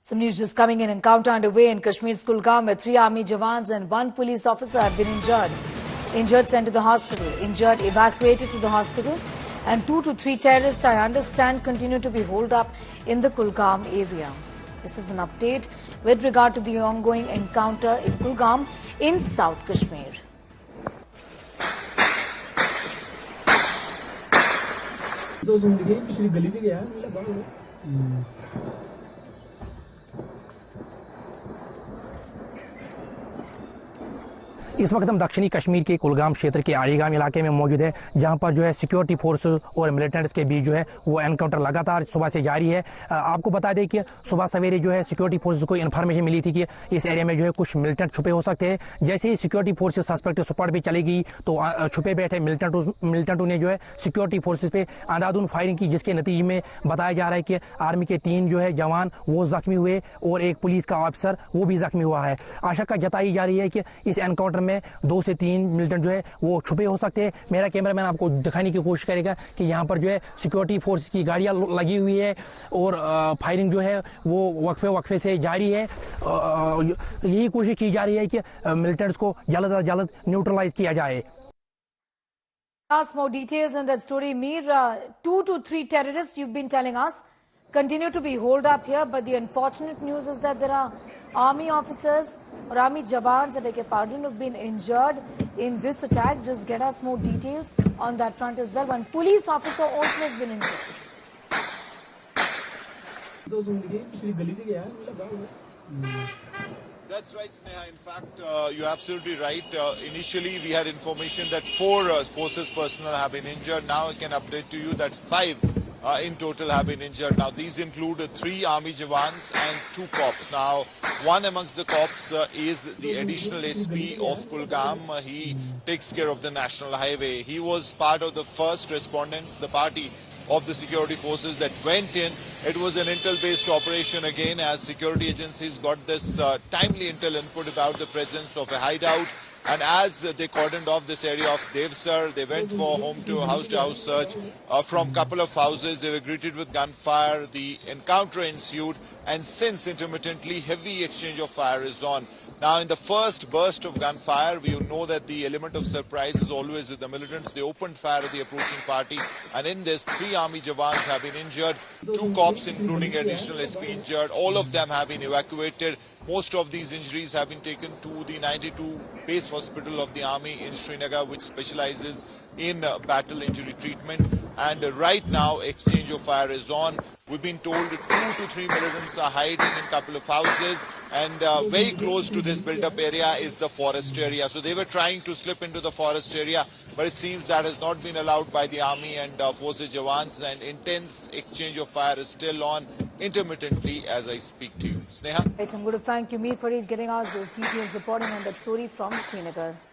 Some news just coming in. Encounter underway in Kashmir's Kulgam where 3 army jawans and 1 police officer have been injured. Injured sent to the hospital. Injured evacuated to the hospital. And 2 to 3 terrorists, I understand, continue to be holed up in the Kulgam area. This is an update with regard to the ongoing encounter in Kulgam in South Kashmir. इस वक्त हम दक्षिणी कश्मीर के कुलगाम क्षेत्र के आलीगाम इलाके में मौजूद है, जहां पर जो है सिक्योरिटी फोर्सेस और मिलिटेंट्स के बीच जो है वो एनकाउंटर लगातार सुबह से जारी है। आपको बता दें कि सुबह सवेरे जो है सिक्योरिटी फोर्सेस को इन्फॉर्मेशन मिली थी कि इस एरिया में जो है कुछ मिलिटेंट छुपे हो सकते हैं। जैसे ही सिक्योरिटी फोर्सेस सस्पेक्ट स्पॉट पे चली गई तो छुपे बैठे मिलिटेंटों ने जो है सिक्योरिटी फोर्सेज पे अंधाधुंध फायरिंग की, जिसके नतीजे में बताया जा रहा है कि आर्मी के 3 जो है जवान वो जख्मी हुए और एक पुलिस का ऑफिसर वो भी जख्मी हुआ है। आशंका जताई जा रही है कि इस एनकाउंटर में 2 से 3 मिलिटेंट जो है वो छुपे हो सकते हैं। मेरा कैमरामैन आपको दिखाने की कोशिश करेगा कि यहाँ पर जो है सिक्योरिटी फोर्स की गाड़ियां लगी हुई है और फायरिंग जो है वो वक्फे से जारी है। यही कोशिश की जा रही है कि मिलिटेंट्स को जल्द से जल्द न्यूट्रलाइज किया जाए। Ask more details on that story. Mir, 2 to 3 terrorists you've been telling us continue to be holed up here, but the unfortunate news is that there are army officers or army jawans, I beg your pardon, who've been injured in this attack. Just get us more details on that front as well. One police officer also has been injured. That's right, Sneha. In fact, you're absolutely right. Initially, we had information that 4 forces personnel have been injured. Now I can update to you that 5 in total have been injured. Now, these include 3 army jawans and 2 cops. Now, one amongst the cops is the additional SP of Kulgam. He takes care of the national highway. He was part of the first respondents, the party of the security forces that went in. It was an intel-based operation again, as security agencies got this timely intel input about the presence of a hideout. And as they cordoned off this area of Devsar, they went for house-to-house search. From couple of houses, they were greeted with gunfire. The encounter ensued, and since intermittently, heavy exchange of fire is on. Now, in the first burst of gunfire, we know that the element of surprise is always with the militants. They opened fire at the approaching party, and in this, 3 army jawans have been injured, 2 cops, including additional SP, injured. All of them have been evacuated. Most of these injuries have been taken to the 92 base hospital of the army in Srinagar, which specializes in battle injury treatment. And right now, exchange of fire is on. We've been told 2 to 3 militants are hiding in a couple of houses, and very close to this built-up area is the forest area. So they were trying to slip into the forest area, but it seems that has not been allowed by the army and forces jawans, and intense exchange of fire is still on intermittently as I speak to you. Sneha? Right, I'm going to thank you, Mir Farid, getting us those details, reporting on that story from Srinagar.